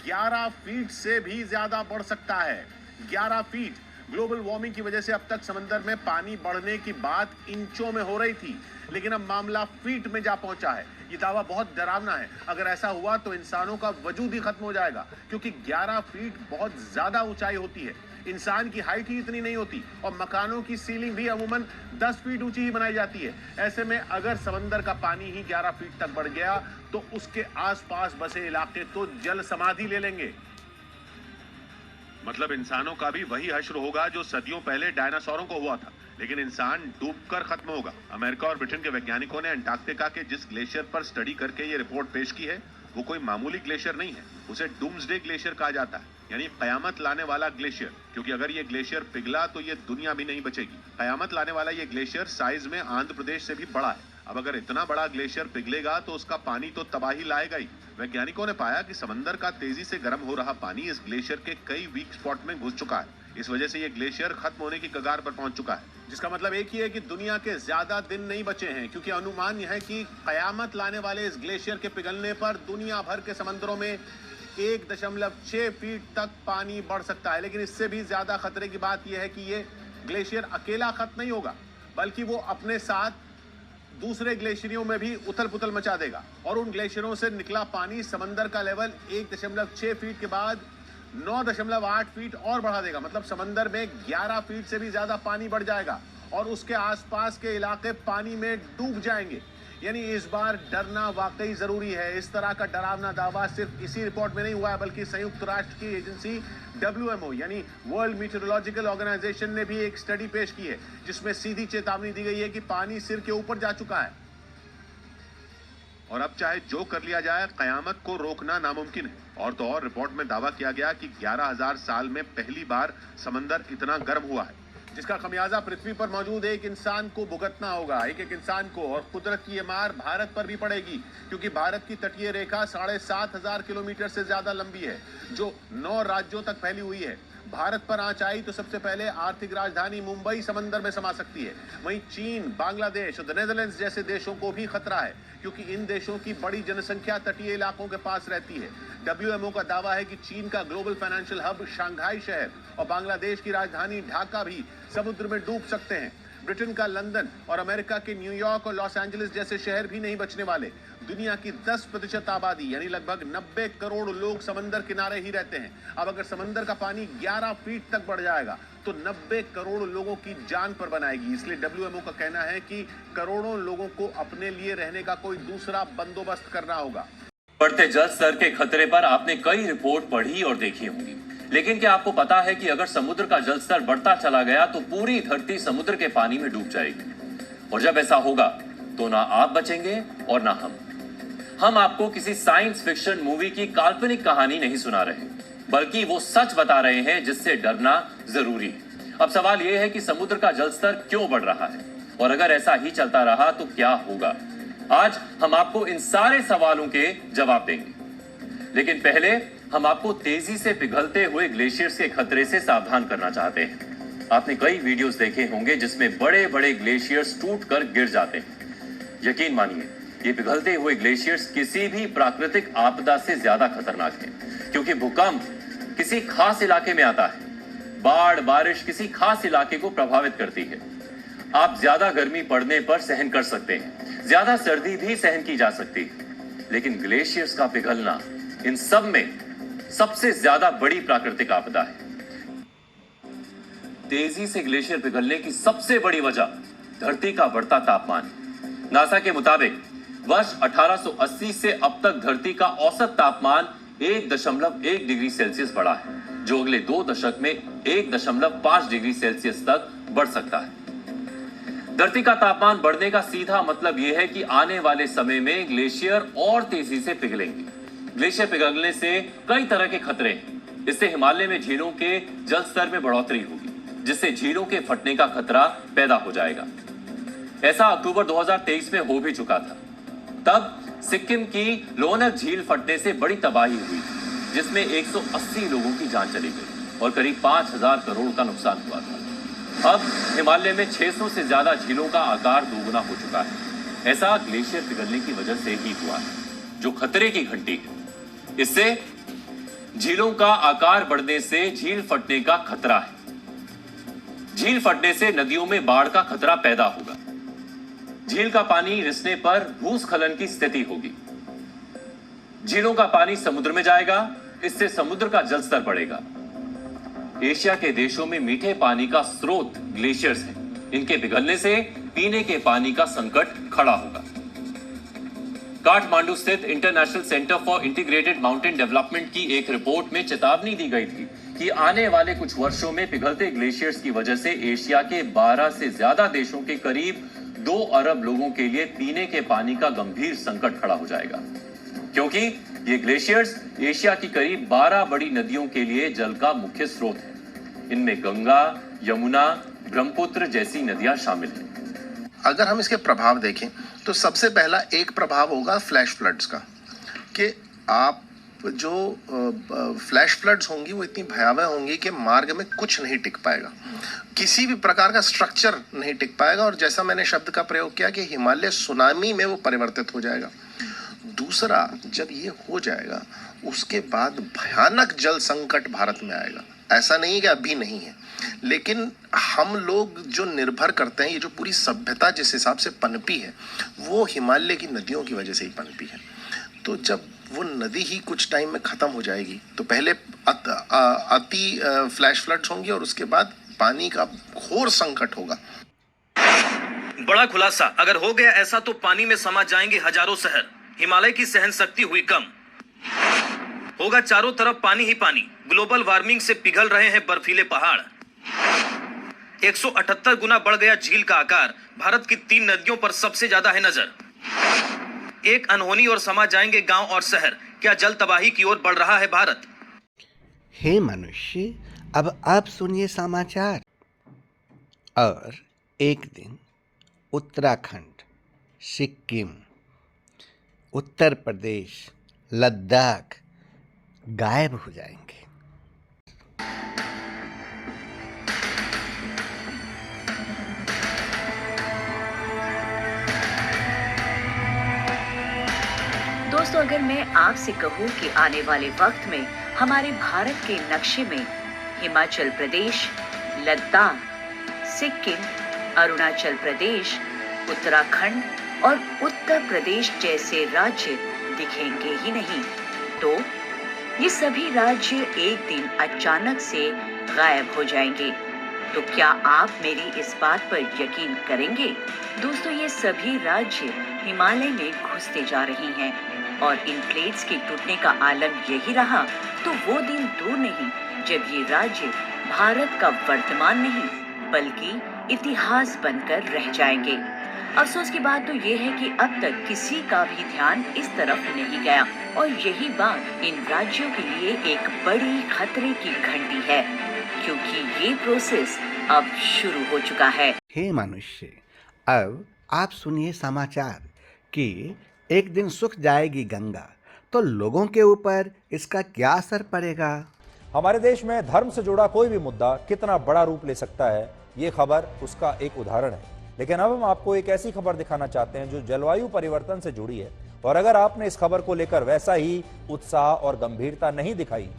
11 फीट से भी ज्यादा बढ़ सकता है। 11 फीट। ग्लोबल वार्मिंग की वजह से अब तक समंदर में पानी बढ़ने की बात इंचों में हो रही थी, लेकिन अब मामला फीट में जा पहुंचा है। ये दावा बहुत डरावना है। अगर ऐसा हुआ तो इंसानों का वजूद ही खत्म हो जाएगा, क्योंकि 11 फीट बहुत ज्यादा ऊंचाई होती है। इंसान की हाइट ही इतनी नहीं होती और मकानों की सीलिंग भी अमूमन 10 फीट ऊंची ही बनाई जाती है। ऐसे में अगर समंदर का पानी ही 11 फीट तक बढ़ गया तो उसके आसपास बसे इलाके तो जल समाधि ले लेंगे। मतलब इंसानों का भी वही हश्र होगा जो सदियों पहले डायनासोरों को हुआ था, लेकिन इंसान डूबकर खत्म होगा। अमेरिका और ब्रिटेन के वैज्ञानिकों ने अंटार्कटिका के जिस ग्लेशियर पर स्टडी करके ये रिपोर्ट पेश की है वो कोई मामूली ग्लेशियर नहीं है, उसे डूम्सडे ग्लेशियर कहा जाता है, यानी कयामत लाने वाला ग्लेशियर, क्योंकि अगर ये ग्लेशियर पिघला तो ये दुनिया भी नहीं बचेगी। कयामत लाने वाला ये ग्लेशियर साइज में आंध्र प्रदेश से भी बड़ा है। अब अगर इतना बड़ा ग्लेशियर पिघलेगा तो उसका पानी तो तबाही लाएगा ही। वैज्ञानिकों ने पाया कि समंदर का तेजी से गर्म हो रहा पानी इस ग्लेशियर के कई वीक स्पॉट में घुस चुका है। इस वजह से ये ग्लेशियर खत्म होने की कगार पर पहुंच चुका है, जिसका मतलब एक ही है कि दुनिया के ज्यादा दिन नहीं बचे हैं, क्योंकि अनुमान यह है कि कयामत लाने वाले इस ग्लेशियर के पिघलने पर दुनिया भर के समंदरों में 1.6 फीट तक पानी बढ़ सकता है। लेकिन इससे भी ज्यादा खतरे की बात यह है कि ये ग्लेशियर अकेला खत्म नहीं होगा, बल्कि वो अपने साथ दूसरे ग्लेशियरों में भी उथल पुथल मचा देगा और उन ग्लेशियरों से निकला पानी समंदर का लेवल 1.6 फीट के बाद 9.8 फीट और बढ़ा देगा। मतलब समंदर में 11 फीट से भी ज्यादा पानी बढ़ जाएगा और उसके आसपास के इलाके पानी में डूब जाएंगे। यानी इस बार डरना वाकई जरूरी है। इस तरह का डरावना दावा सिर्फ इसी रिपोर्ट में नहीं हुआ है, बल्कि संयुक्त राष्ट्र की एजेंसी WMO यानी वर्ल्ड मीटरोलॉजिकल ऑर्गेनाइजेशन ने भी एक स्टडी पेश की है, जिसमें सीधी चेतावनी दी गई है कि पानी सिर के ऊपर जा चुका है और अब चाहे जो कर लिया जाए, कयामत को रोकना नामुमकिन है। और तो और रिपोर्ट में दावा किया गया कि 11,000 साल में पहली बार समंदर इतना गर्म हुआ है, जिसका खमियाजा पृथ्वी पर मौजूद एक इंसान को भुगतना होगा, एक इंसान को। और कुदरत की ये मार भारत पर भी पड़ेगी, क्योंकि भारत की तटीय रेखा 7,500 किलोमीटर से ज्यादा लंबी है, जो 9 राज्यों तक फैली हुई है। भारत पर आंच आई तो सबसे पहले आर्थिक राजधानी मुंबई समंदर में समा सकती है। वहीं चीन, बांग्लादेश और नीदरलैंड्स जैसे देशों को भी खतरा है, क्योंकि इन देशों की बड़ी जनसंख्या तटीय इलाकों के पास रहती है। WMO का दावा है कि चीन का ग्लोबल फाइनेंशियल हब शंघाई शहर और बांग्लादेश की राजधानी ढाका भी समुद्र में डूब सकते हैं। ब्रिटेन का लंदन और अमेरिका के न्यूयॉर्क और लॉस एंजलिस जैसे शहर भी नहीं बचने वाले। दुनिया की 10% आबादी यानी लगभग 90 करोड़ लोग समंदर किनारे ही रहते हैं। अब अगर समंदर का पानी 11 फीट तक बढ़ जाएगा तो 90 करोड़ लोगों की जान पर बनाएगी। इसलिए WMO का कहना है कि करोड़ों लोगों को अपने लिए रहने का कोई दूसरा बंदोबस्त करना होगा। बढ़ते जल स्तर के खतरे पर आपने कई रिपोर्ट पढ़ी और देखी होंगी, लेकिन क्या आपको पता है कि अगर समुद्र का जल स्तर बढ़ता चला गया तो पूरी धरती समुद्र के पानी में डूब जाएगी। और जब ऐसा होगा तो ना आप बचेंगे और ना हम आपको किसी साइंस फिक्शन मूवी की काल्पनिक कहानी नहीं सुना रहे, बल्कि वो सच बता रहे हैं जिससे डरना जरूरी है। अब सवाल यह है कि समुद्र का जल स्तर क्यों बढ़ रहा है और अगर ऐसा ही चलता रहा तो क्या होगा। आज हम आपको इन सारे सवालों के जवाब देंगे, लेकिन पहले हम आपको तेजी से पिघलते हुए ग्लेशियर्स के खतरे से सावधान करना चाहते हैं। आपने कई वीडियोस देखे होंगे जिसमें बड़े बड़े ग्लेशियर्स टूटकर गिर जाते हैं। यकीन मानिए, ये पिघलते हुए ग्लेशियर्स किसी भी प्राकृतिक आपदा से ज्यादा खतरनाक हैं, क्योंकि भूकंप किसी खास इलाके में आता है, बाढ़ बारिश किसी खास इलाके को प्रभावित करती है। आप ज्यादा गर्मी पड़ने पर सहन कर सकते हैं, ज्यादा सर्दी भी सहन की जा सकती है, लेकिन ग्लेशियर्स का पिघलना इन सब में सबसे ज्यादा बड़ी प्राकृतिक आपदा है। तेजी से ग्लेशियर पिघलने की सबसे बड़ी वजह धरती का बढ़ता तापमान है। नासा के मुताबिक वर्ष 1880 से अब तक धरती का औसत तापमान 1.1 डिग्री सेल्सियस बढ़ा है, जो अगले 2 दशक में 1.5 डिग्री सेल्सियस तक बढ़ सकता है। धरती का तापमान बढ़ने का सीधा मतलब यह है कि आने वाले समय में ग्लेशियर और तेजी से पिघलेंगे। ग्लेशियर पिघलने से कई तरह के खतरे हैं। इससे हिमालय में झीलों के जल स्तर में बढ़ोतरी होगी, जिससे झीलों के फटने का खतरा पैदा हो जाएगा। ऐसा अक्टूबर 2023 में हो भी चुका था। तब सिक्किम की लोनक झील फटने से बड़ी तबाही हुई, जिसमें 180 लोगों की जान चली गई और करीब 5,000 करोड़ का नुकसान हुआ था। अब हिमालय में 600 से ज्यादा झीलों का आकार दोगुना हो चुका है। ऐसा ग्लेशियर पिघलने की वजह से ही हुआ है, जो खतरे की घंटी है। इससे झीलों का आकार बढ़ने से झील फटने का खतरा है। झील फटने से नदियों में बाढ़ का खतरा पैदा होगा। झील का पानी रिसने पर भूस्खलन की स्थिति होगी। झीलों का पानी समुद्र में जाएगा, इससे समुद्र का जल स्तर बढ़ेगा। एशिया के देशों में मीठे पानी का स्रोत ग्लेशियर्स हैं। इनके पिघलने से पीने के पानी का संकट खड़ा होगा। काठमांडू स्थित international centre for integrated mountain development की एक रिपोर्ट में चेतावनी दी गई थी कि आने वाले कुछ वर्षों में पिघलते ग्लेशियर्स की वजह से एशिया के 12 से ज्यादा देशों के करीब 2 अरब लोगों के लिए पीने के पानी का गंभीर संकट खड़ा हो जाएगा, क्योंकि ये ग्लेशियर्स एशिया की करीब 12 बड़ी नदियों के लिए जल का मुख्य स्रोत है। इनमें गंगा, यमुना, ब्रह्मपुत्र जैसी नदियां शामिल हैं। अगर हम इसके प्रभाव देखें तो सबसे पहला एक प्रभाव होगा फ्लैश फ्लड्स का, कि आप जो फ्लैश फ्लड्स होंगी वो इतनी भयावह होंगी कि मार्ग में कुछ नहीं टिक पाएगा, किसी भी प्रकार का स्ट्रक्चर नहीं टिक पाएगा, और जैसा मैंने शब्द का प्रयोग किया कि हिमालय सुनामी में वो परिवर्तित हो जाएगा। दूसरा, जब ये हो जाएगा उसके बाद भयानक जल संकट भारत में आएगा। ऐसा नहीं कि अभी नहीं है, लेकिन हम लोग जो निर्भर करते हैं, ये जो पूरी सभ्यता जिस हिसाब से पनपी है वो हिमालय की नदियों की वजह से ही पनपी है। तो जब वो नदी ही कुछ टाइम में खत्म हो जाएगी तो पहले अति फ्लैश फ्लड्स होंगी और उसके बाद पानी का घोर संकट होगा। बड़ा खुलासा, अगर हो गया ऐसा तो पानी में समा जाएंगे हजारों शहर। हिमालय की सहन शक्ति हुई कम, होगा चारों तरफ पानी ही पानी। ग्लोबल वार्मिंग से पिघल रहे हैं बर्फीले पहाड़। 178 गुना बढ़ गया झील का आकार। भारत की 3 नदियों पर सबसे ज्यादा है नजर। एक अनहोनी और समा जाएंगे गांव और शहर। क्या जल तबाही की ओर बढ़ रहा है भारत? हे मनुष्य, अब आप सुनिए समाचार। और एक दिन उत्तराखंड, सिक्किम, उत्तर प्रदेश, लद्दाख गायब हो जाएंगे। दोस्तों, अगर मैं आपसे कहूं कि आने वाले वक्त में हमारे भारत के नक्शे में हिमाचल प्रदेश, लद्दाख, सिक्किम, अरुणाचल प्रदेश, उत्तराखंड और उत्तर प्रदेश जैसे राज्य दिखेंगे ही नहीं, तो ये सभी राज्य एक दिन अचानक से गायब हो जाएंगे। तो क्या आप मेरी इस बात पर यकीन करेंगे? दोस्तों, ये सभी राज्य हिमालय में घुसते जा रही हैं और इन प्लेट्स के टूटने का आलम यही रहा तो वो दिन दूर नहीं जब ये राज्य भारत का वर्तमान नहीं बल्कि इतिहास बनकर रह जाएंगे। अफसोस की बात तो ये है कि अब तक किसी का भी ध्यान इस तरफ नहीं गया और यही बात इन राज्यों के लिए एक बड़ी खतरे की घंटी है, क्योंकि ये प्रोसेस अब शुरू हो चुका है। हे मनुष्य, अब आप सुनिए समाचार कि एक दिन सूख जाएगी गंगा, तो लोगों के ऊपर इसका क्या असर पड़ेगा? हमारे देश में धर्म से जुड़ा कोई भी मुद्दा कितना बड़ा रूप ले सकता है, ये खबर उसका एक उदाहरण है। लेकिन अब हम आपको एक ऐसी खबर दिखाना चाहते हैं जो जलवायु परिवर्तन से जुड़ी है, और अगर आपने इस खबर को लेकर वैसा ही उत्साह और गंभीरता नहीं दिखाई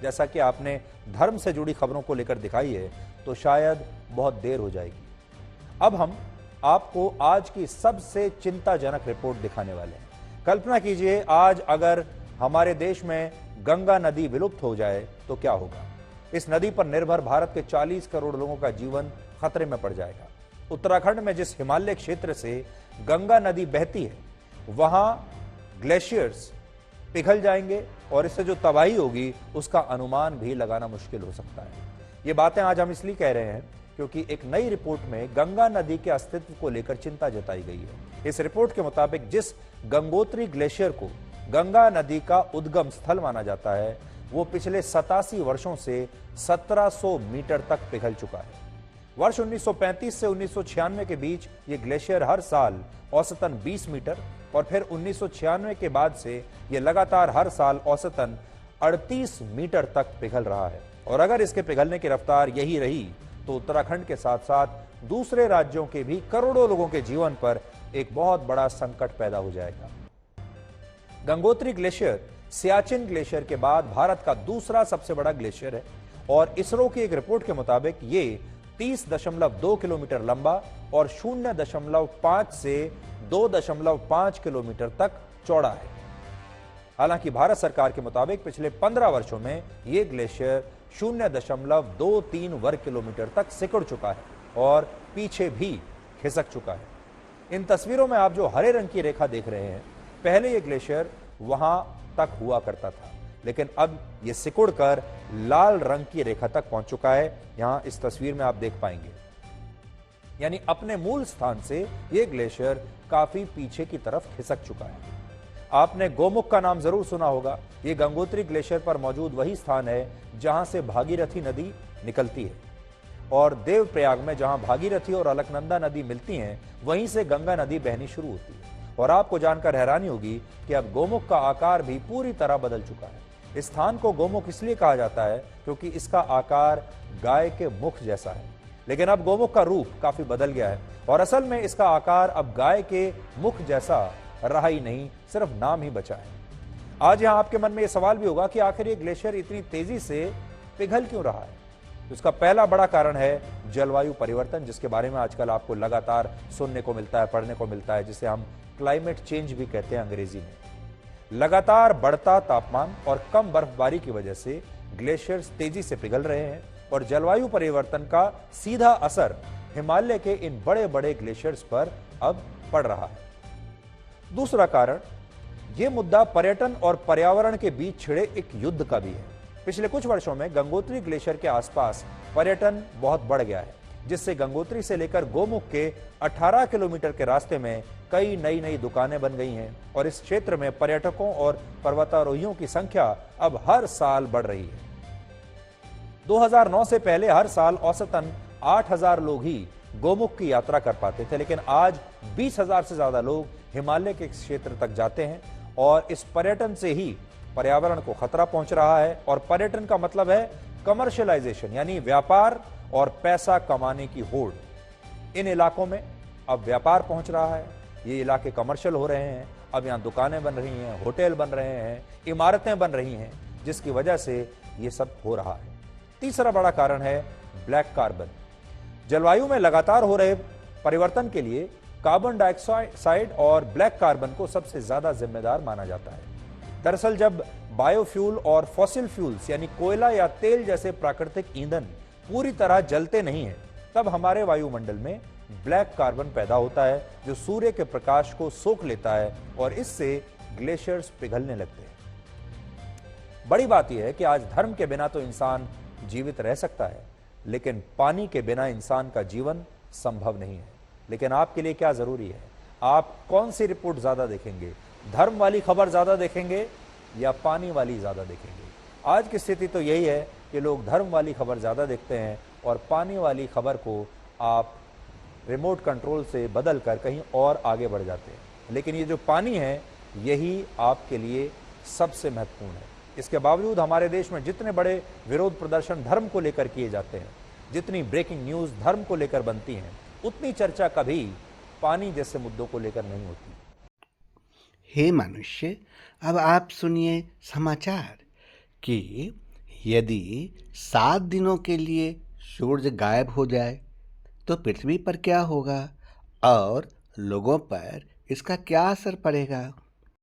जैसा कि आपने धर्म से जुड़ी खबरों को लेकर दिखाई है, तो शायद बहुत देर हो जाएगी। अब हम आपको आज की सबसे चिंताजनक रिपोर्ट दिखाने वाले हैं। कल्पना कीजिए, आज अगर हमारे देश में गंगा नदी विलुप्त हो जाए तो क्या होगा। इस नदी पर निर्भर भारत के 40 करोड़ लोगों का जीवन खतरे में पड़ जाएगा। उत्तराखंड में जिस हिमालय क्षेत्र से गंगा नदी बहती है, वहां ग्लेशियर्स पिघल जाएंगे और इससे जो तबाही होगी उसका अनुमान भी लगाना मुश्किल हो सकता है। ये बातें आज हम इसलिए कह रहे हैं क्योंकि एक नई रिपोर्ट में गंगा नदी के अस्तित्व को लेकर चिंता जताई गई है। इस रिपोर्ट के मुताबिक जिस गंगोत्री ग्लेशियर को गंगा नदी का उद्गम स्थल माना जाता है, वो पिछले 87 वर्षों से 1700 मीटर तक पिघल चुका है। वर्ष 1935 से 1996 के बीच ये ग्लेशियर हर साल औसतन 20 मीटर और फिर 1996 के बाद से ये लगातार हर साल औसतन 38 मीटर तक पिघल रहा है। और अगर इसके पिघलने की रफ्तार यही रही तो उत्तराखंड के साथ साथ दूसरे राज्यों के भी करोड़ों लोगों के जीवन पर एक बहुत बड़ा संकट पैदा हो जाएगा। गंगोत्री ग्लेशियर सियाचिन ग्लेशियर के बाद भारत का दूसरा सबसे बड़ा ग्लेशियर है और इसरो की एक रिपोर्ट के मुताबिक ये 30.2 किलोमीटर लंबा और 0.5 से 2.5 किलोमीटर तक चौड़ा है। हालांकि भारत सरकार के मुताबिक पिछले 15 वर्षों में यह ग्लेशियर 0.23 वर्ग किलोमीटर तक सिकुड़ चुका है और पीछे भी खिसक चुका है। इन तस्वीरों में आप जो हरे रंग की रेखा देख रहे हैं, पहले यह ग्लेशियर वहां तक हुआ करता था, लेकिन अब यह सिकुड़कर लाल रंग की रेखा तक पहुंच चुका है। यहां इस तस्वीर में आप देख पाएंगे, यानी अपने मूल स्थान से यह ग्लेशियर काफी पीछे की तरफ खिसक चुका है। आपने गोमुख का नाम जरूर सुना होगा। ये गंगोत्री ग्लेशियर पर मौजूद वही स्थान है जहां से भागीरथी नदी निकलती है और देवप्रयाग में जहां भागीरथी और अलकनंदा नदी मिलती हैं, वहीं से गंगा नदी बहनी शुरू होती है। और आपको जानकर हैरानी होगी कि अब गोमुख का आकार भी पूरी तरह बदल चुका है। इस स्थान को गोमुख इसलिए कहा जाता है क्योंकि इसका आकार गाय के मुख जैसा है, लेकिन अब गोमुख का रूप काफी बदल गया है और असल में इसका आकार अब गाय के मुख जैसा रहा ही नहीं, सिर्फ नाम ही बचा है। आज यहां आपके मन में यह सवाल भी होगा कि आखिर ये ग्लेशियर इतनी तेजी से पिघल क्यों रहा है। इसका पहला बड़ा कारण है जलवायु परिवर्तन, जिसके बारे में आजकल आपको लगातार सुनने को मिलता है, पढ़ने को मिलता है, जिसे हम क्लाइमेट चेंज भी कहते हैं अंग्रेजी में। लगातार बढ़ता तापमान और कम बर्फबारी की वजह से ग्लेशियर्स तेजी से पिघल रहे हैं और जलवायु परिवर्तन का सीधा असर हिमालय के इन बड़े बड़े ग्लेशियर्स पर अब पड़ रहा है। दूसरा कारण, यह मुद्दा पर्यटन और पर्यावरण के बीच छिड़े एक युद्ध का भी है। पिछले कुछ वर्षों में गंगोत्री ग्लेशियर के आसपास पर्यटन बहुत बढ़ गया है, जिससे गंगोत्री से लेकर गोमुख के 18 किलोमीटर के रास्ते में कई नई नई दुकानें बन गई हैं और इस क्षेत्र में पर्यटकों और पर्वतारोहियों की संख्या अब हर साल बढ़ रही है। 2009 से पहले हर साल औसतन 8,000 लोग ही गोमुख की यात्रा कर पाते थे, लेकिन आज 20,000 से ज्यादा लोग हिमालय के क्षेत्र तक जाते हैं और इस पर्यटन से ही पर्यावरण को खतरा पहुंच रहा है। और पर्यटन का मतलब है कमर्शियलाइजेशन, यानी व्यापार और पैसा कमाने की होड़। इन इलाकों में अब व्यापार पहुंच रहा है, ये इलाके कमर्शियल हो रहे हैं, अब यहाँ दुकानें बन रही हैं, होटल बन रहे हैं, इमारतें बन रही हैं, जिसकी वजह से ये सब हो रहा है। तीसरा बड़ा कारण है ब्लैक कार्बन। जलवायु में लगातार हो रहे परिवर्तन के लिए कार्बन डाइऑक्साइड और ब्लैक कार्बन को सबसे ज्यादा जिम्मेदार माना जाता है। दरअसल जब बायोफ्यूल और फॉसिल फ्यूल्स यानी कोयला या तेल जैसे प्राकृतिक ईंधन पूरी तरह जलते नहीं है, तब हमारे वायुमंडल में ब्लैक कार्बन पैदा होता है, जो सूर्य के प्रकाश को सोख लेता है और इससे ग्लेशियर्स पिघलने लगते हैं। बड़ी बात यह है कि आज धर्म के बिना तो इंसान जीवित रह सकता है, लेकिन पानी के बिना इंसान का जीवन संभव नहीं है। लेकिन आपके लिए क्या जरूरी है? आप कौन सी रिपोर्ट ज्यादा देखेंगे? धर्म वाली खबर ज्यादा देखेंगे या पानी वाली ज्यादा देखेंगे? आज की स्थिति तो यही है कि लोग धर्म वाली खबर ज्यादा देखते हैं और पानी वाली खबर को आप रिमोट कंट्रोल से बदल कर कहीं और आगे बढ़ जाते हैं। लेकिन ये जो पानी है, यही आपके लिए सबसे महत्वपूर्ण है। इसके बावजूद हमारे देश में जितने बड़े विरोध प्रदर्शन धर्म को लेकर किए जाते हैं, जितनी ब्रेकिंग न्यूज धर्म को लेकर बनती हैं, उतनी चर्चा कभी पानी जैसे मुद्दों को लेकर नहीं होती। हे मनुष्य, अब आप सुनिए समाचार कि यदि 7 दिनों के लिए सूरज गायब हो जाए तो पृथ्वी पर क्या होगा और लोगों पर इसका क्या असर पड़ेगा?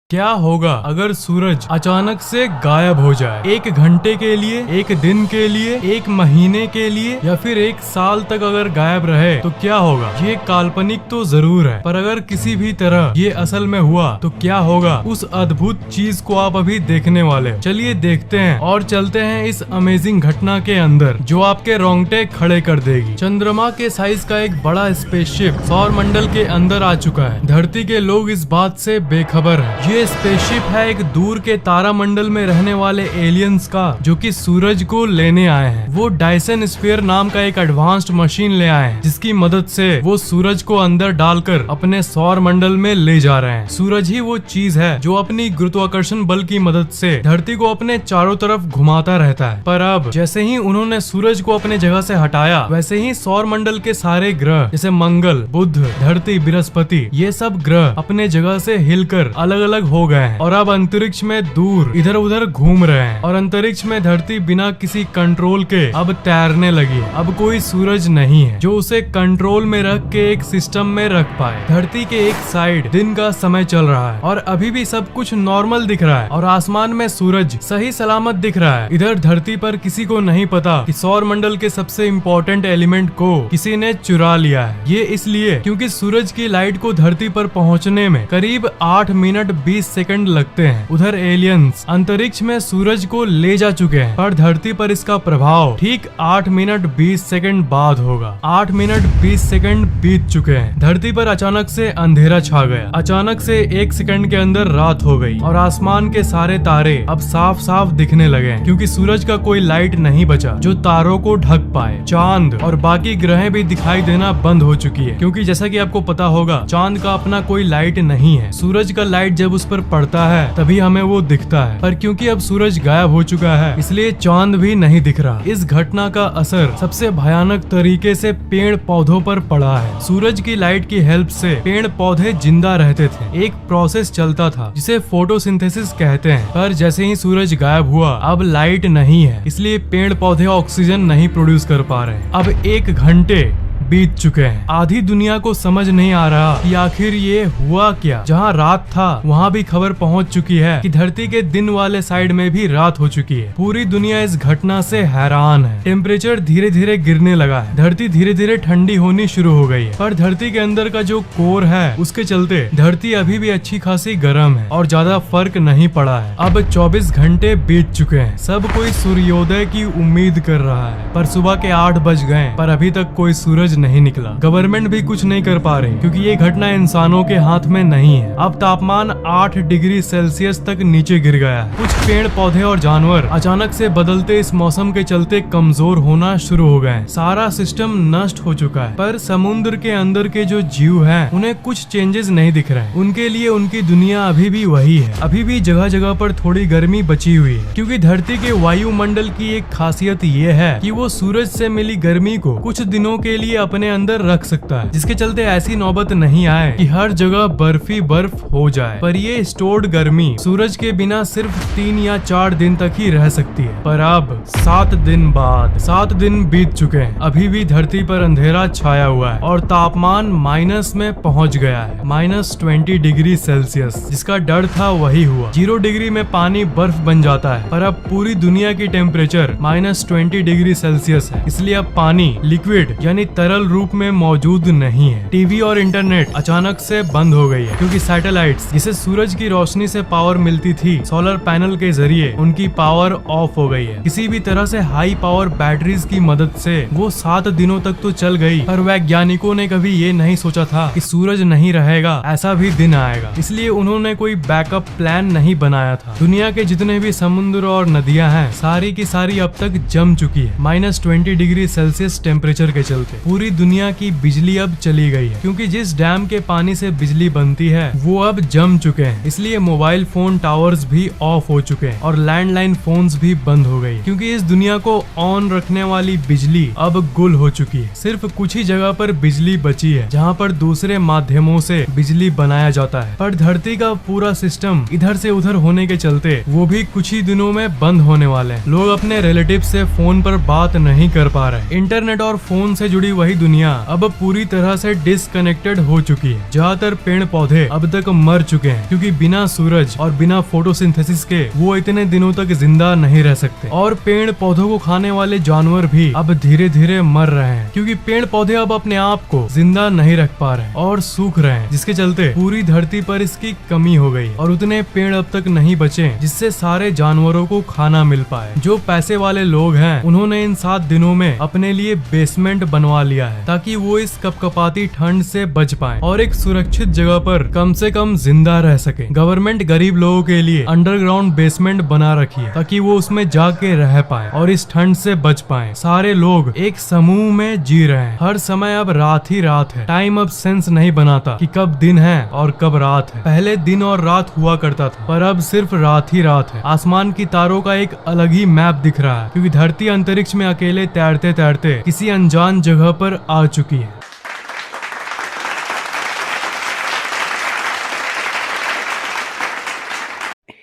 क्या होगा अगर सूरज अचानक से गायब हो जाए? 1 घंटे के लिए, 1 दिन के लिए, 1 महीने के लिए या फिर 1 साल तक अगर गायब रहे तो क्या होगा? ये काल्पनिक तो जरूर है, पर अगर किसी भी तरह ये असल में हुआ तो क्या होगा? उस अद्भुत चीज को आप अभी देखने वाले हो। चलिए देखते हैं और चलते हैं इस अमेजिंग घटना के अंदर, जो आपके रोंगटे खड़े कर देगी। चंद्रमा के साइज का एक बड़ा स्पेसशिप सौर मंडल के अंदर आ चुका है। धरती के लोग इस बात से बेखबर है। ये स्पेसशिप है एक दूर के तारामंडल में रहने वाले एलियंस का, जो कि सूरज को लेने आए हैं। वो डायसन स्फीयर नाम का एक एडवांस्ड मशीन ले आए हैं, जिसकी मदद से वो सूरज को अंदर डालकर अपने सौर मंडल में ले जा रहे हैं। सूरज ही वो चीज है जो अपनी गुरुत्वाकर्षण बल की मदद से धरती को अपने चारों तरफ घुमाता रहता है। पर अब जैसे ही उन्होंने सूरज को अपने जगह से हटाया, वैसे ही सौर मंडल के सारे ग्रह जैसे मंगल, बुध, धरती, बृहस्पति, ये सब ग्रह अपने जगह से हिलकर अलग अलग हो गए हैं और अब अंतरिक्ष में दूर इधर उधर घूम रहे हैं। और अंतरिक्ष में धरती बिना किसी कंट्रोल के अब तैरने लगी है। अब कोई सूरज नहीं है जो उसे कंट्रोल में रख के एक सिस्टम में रख पाए। धरती के एक साइड दिन का समय चल रहा है और अभी भी सब कुछ नॉर्मल दिख रहा है और आसमान में सूरज सही सलामत दिख रहा है। इधर धरती पर किसी को नहीं पता कि सौर मंडल के सबसे इम्पोर्टेंट एलिमेंट को किसी ने चुरा लिया है। ये इसलिए क्योंकि सूरज की लाइट को धरती पर पहुंचने में करीब 8 मिनट 20 सेकंड लगते हैं, उधर एलियंस अंतरिक्ष में सूरज को ले जा चुके हैं, पर धरती पर इसका प्रभाव ठीक 8 मिनट 20 सेकंड बाद होगा। 8 मिनट 20 सेकंड बीत चुके हैं। धरती पर अचानक से अंधेरा छा गया। अचानक से 1 सेकंड के अंदर रात हो गई और आसमान के सारे तारे अब साफ साफ दिखने लगे हैं, क्योंकि सूरज का कोई लाइट नहीं बचा जो तारों को ढक पाए। चांद और बाकी ग्रहें भी दिखाई देना बंद हो चुकी है, क्योंकि जैसा कि आपको पता होगा चांद का अपना कोई लाइट नहीं है। सूरज का लाइट जब उस पर पड़ता है तभी हमें वो दिखता है, पर क्योंकि अब सूरज गायब हो चुका है इसलिए चांद भी नहीं दिख रहा। इस घटना का असर सबसे भयानक तरीके से पेड़ पौधों पर पड़ा है। सूरज की लाइट की हेल्प से पेड़ पौधे जिंदा रहते थे। एक प्रोसेस चलता था जिसे फोटोसिंथेसिस कहते हैं, पर जैसे ही सूरज गायब हुआ अब लाइट नहीं है, इसलिए पेड़ पौधे ऑक्सीजन नहीं प्रोड्यूस कर पा रहे। अब 1 घंटे बीत चुके हैं। आधी दुनिया को समझ नहीं आ रहा कि आखिर ये हुआ क्या। जहाँ रात था वहाँ भी खबर पहुँच चुकी है कि धरती के दिन वाले साइड में भी रात हो चुकी है। पूरी दुनिया इस घटना से हैरान है। टेम्परेचर धीरे धीरे गिरने लगा है। धरती धीरे धीरे ठंडी होनी शुरू हो गई है, पर धरती के अंदर का जो कोर है उसके चलते धरती अभी भी अच्छी खासी गर्म है और ज्यादा फर्क नहीं पड़ा है। अब 24 घंटे बीत चुके हैं। सब कोई सूर्योदय की उम्मीद कर रहा है, पर सुबह के 8 बज गए पर अभी तक कोई सूरज नहीं निकला। गवर्नमेंट भी कुछ नहीं कर पा रही, क्योंकि ये घटना इंसानों के हाथ में नहीं है। अब तापमान 8 डिग्री सेल्सियस तक नीचे गिर गया है। कुछ पेड़ पौधे और जानवर अचानक से बदलते इस मौसम के चलते कमजोर होना शुरू हो गए। सारा सिस्टम नष्ट हो चुका है, पर समुद्र के अंदर के जो जीव हैं उन्हें कुछ चेंजेस नहीं दिख रहे। उनके लिए उनकी दुनिया अभी भी वही है। अभी भी जगह जगह पर थोड़ी गर्मी बची हुई है, क्योंकि धरती के वायुमंडल की एक खासियत ये है कि वो सूरज से मिली गर्मी को कुछ दिनों के लिए अपने अंदर रख सकता है, जिसके चलते ऐसी नौबत नहीं आए कि हर जगह बर्फ ही बर्फ हो जाए। पर ये स्टोर्ड गर्मी सूरज के बिना सिर्फ 3 या 4 दिन तक ही रह सकती है। पर अब 7 दिन बाद 7 दिन बीत चुके हैं। अभी भी धरती पर अंधेरा छाया हुआ है और तापमान माइनस में पहुंच गया है, -20 डिग्री सेल्सियस। जिसका डर था वही हुआ। 0 डिग्री में पानी बर्फ बन जाता है, पर अब पूरी दुनिया की टेम्परेचर -20 डिग्री सेल्सियस है। इसलिए अब पानी लिक्विड यानी तरल रूप में मौजूद नहीं है। टीवी और इंटरनेट अचानक से बंद हो गई है, क्योंकि सैटेलाइट्स जिसे सूरज की रोशनी से पावर मिलती थी सोलर पैनल के जरिए उनकी पावर ऑफ हो गई है। किसी भी तरह से हाई पावर बैटरीज की मदद से वो 7 दिनों तक तो चल गई, पर वैज्ञानिकों ने कभी ये नहीं सोचा था कि सूरज नहीं रहेगा, ऐसा भी दिन आएगा। इसलिए उन्होंने कोई बैकअप प्लान नहीं बनाया था। दुनिया के जितने भी समुद्र और नदियां हैं सारी की सारी अब तक जम चुकी है, -20 डिग्री सेल्सियस टेम्परेचर के चलते। पूरी दुनिया की बिजली अब चली गई है, क्योंकि जिस डैम के पानी से बिजली बनती है वो अब जम चुके हैं। इसलिए मोबाइल फोन टावर्स भी ऑफ हो चुके हैं और लैंडलाइन फोन्स भी बंद हो गई, क्योंकि इस दुनिया को ऑन रखने वाली बिजली अब गुल हो चुकी है। सिर्फ कुछ ही जगह पर बिजली बची है जहाँ पर दूसरे माध्यमों से बिजली बनाया जाता है, पर धरती का पूरा सिस्टम इधर से उधर होने के चलते वो भी कुछ ही दिनों में बंद होने वाले हैं। लोग अपने रिलेटिव से फोन पर बात नहीं कर पा रहे। इंटरनेट और फोन से जुड़ी वही दुनिया अब पूरी तरह से डिसकनेक्टेड हो चुकी है। ज्यादातर पेड़ पौधे अब तक मर चुके हैं, क्योंकि बिना सूरज और बिना फोटोसिंथेसिस के वो इतने दिनों तक जिंदा नहीं रह सकते। और पेड़ पौधों को खाने वाले जानवर भी अब धीरे धीरे मर रहे हैं, क्योंकि पेड़ पौधे अब अपने आप को जिंदा नहीं रख पा रहे और सूख रहे हैं, जिसके चलते पूरी धरती पर इसकी कमी हो गई और उतने पेड़ अब तक नहीं बचे जिससे सारे जानवरों को खाना मिल पाए। जो पैसे वाले लोग हैं उन्होंने इन 7 दिनों में अपने लिए बेसमेंट बनवा लिया है, ताकि वो इस कपकपाती ठंड से बच पाएं और एक सुरक्षित जगह पर कम से कम जिंदा रह सके। गवर्नमेंट गरीब लोगों के लिए अंडरग्राउंड बेसमेंट बना रखी है, ताकि वो उसमें जाके रह पाएं और इस ठंड से बच पाएं। सारे लोग एक समूह में जी रहे हैं। हर समय अब रात ही रात है। टाइम अब सेंस नहीं बनाता कि कब दिन है और कब रात है। पहले दिन और रात हुआ करता था, पर अब सिर्फ रात ही रात है। आसमान की तारों का एक अलग ही मैप दिख रहा है, क्योंकि धरती अंतरिक्ष में अकेले तैरते तैरते किसी अनजान जगह पर आ चुकी है।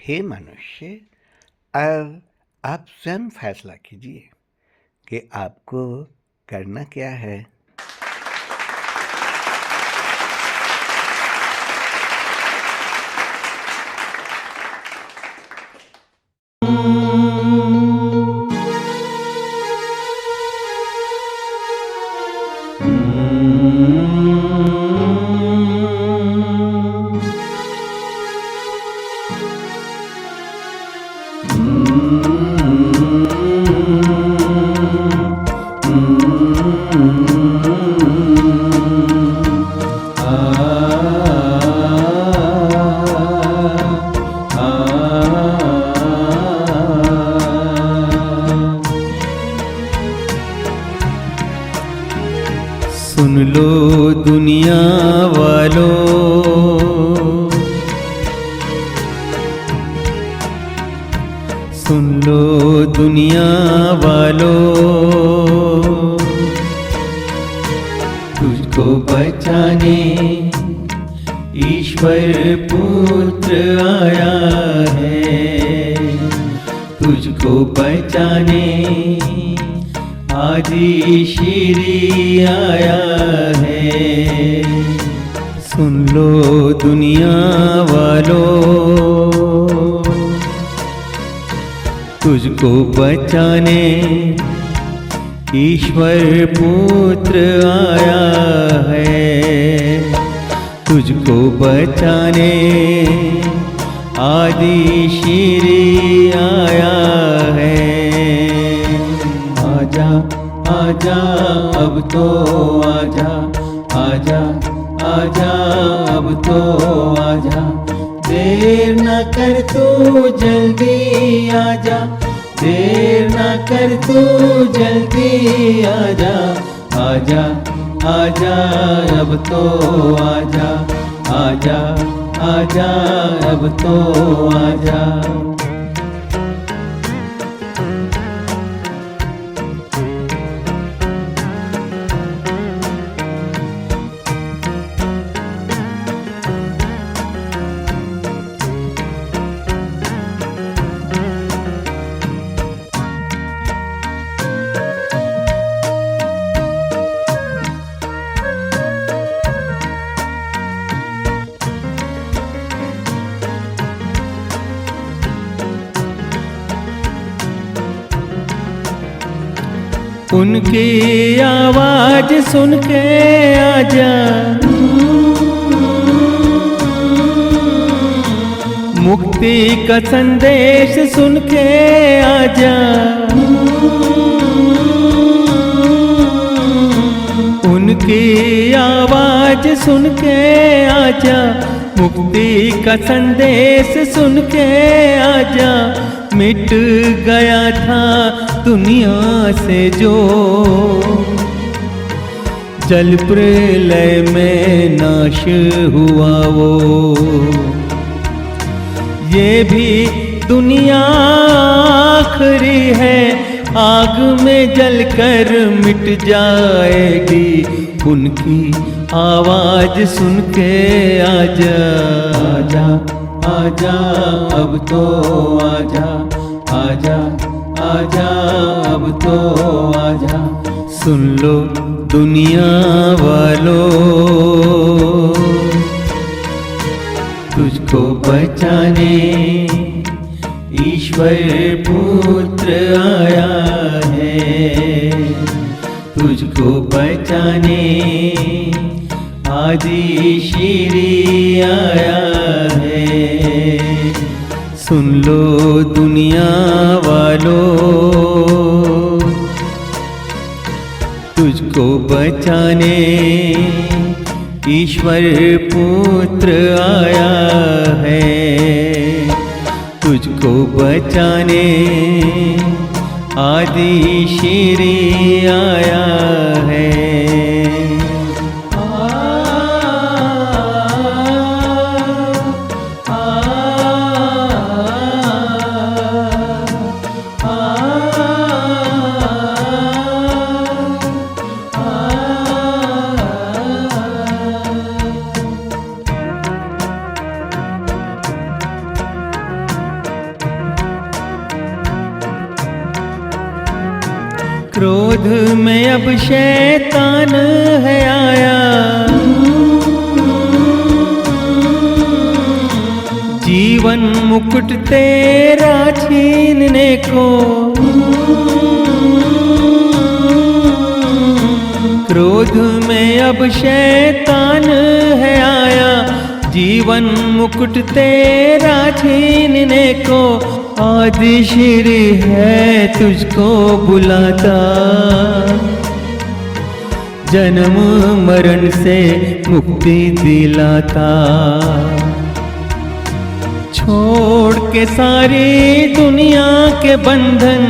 हे मनुष्य, अब आप स्वयं फैसला कीजिए कि आपको करना क्या है। सुन लो दुनिया वालों, सुन लो दुनिया वालों, तुझको बचाने ईश्वर पुत्र आया है, तुझको बचाने आदि श्री आया है। सुन लो दुनिया वालों, तुझको बचाने ईश्वर पुत्र आया है, तुझको बचाने आदि श्री आया है। आजा आजा अब तो आजा, आजा आजा अब तो आजा, देर न कर तू जल्दी आजा, देर न कर तू जल्दी आजा, आजा आजा अब तो आजा, आजा आजा अब तो आजा। उनकी आवाज सुन के आजा, मुक्ति का संदेश सुन के आजा, उनकी आवाज सुन के आजा, मुक्ति का संदेश सुन के आजा। मिट गया था दुनिया से जो जल प्रलय में नाश हुआ वो, ये भी दुनिया आखिरी है, आग में जलकर मिट जाएगी, उनकी आवाज सुन के आजा, आजा आजा अब तो आजा, आजा आजा अब तो आजा। सुन लो दुनिया वालों, तुझको बचाने ईश्वर पुत्र आया है, तुझको बचाने आदि श्री आया है। सुन लो दुनिया वालों, तुझको बचाने ईश्वर पुत्र आया है, तुझको बचाने आदि श्री आया है। क्रोध में अब शैतान है आया, जीवन मुकुट तेरा छीनने को। क्रोध में अब शैतान है आया, जीवन मुकुट तेरा छीनने को। आदि श्री है तुझको बुलाता, जन्म मरण से मुक्ति दिलाता। छोड़ के सारी दुनिया के बंधन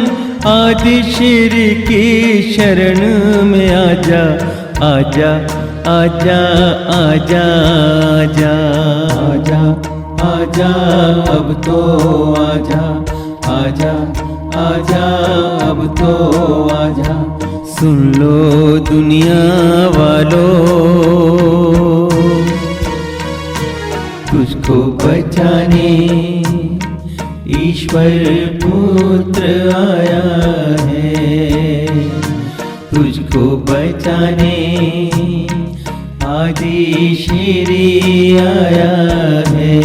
आदि श्री की शरण में आजा, आजा आजा आजा आजा आजा आजा, अब तो आजा, आजा आजा, अब तो आजा। सुन लो दुनिया वालों, तुझको बचाने ईश्वर पुत्र आया है, तुझको बचाने आदि श्री आया है।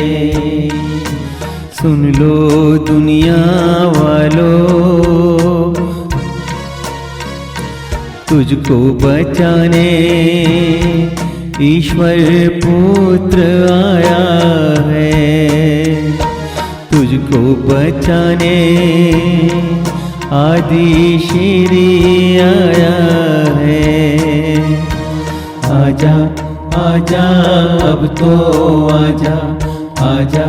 सुन लो दुनिया वालों, तुझको बचाने ईश्वर पुत्र आया है, तुझको बचाने आदि श्री आया है। आजा आजा, अब तो आजा, आजा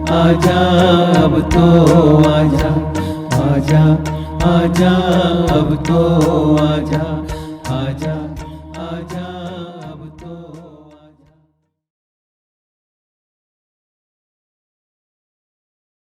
आजा, अब तो आजा, आजा आजा, अब तो आजा, आजा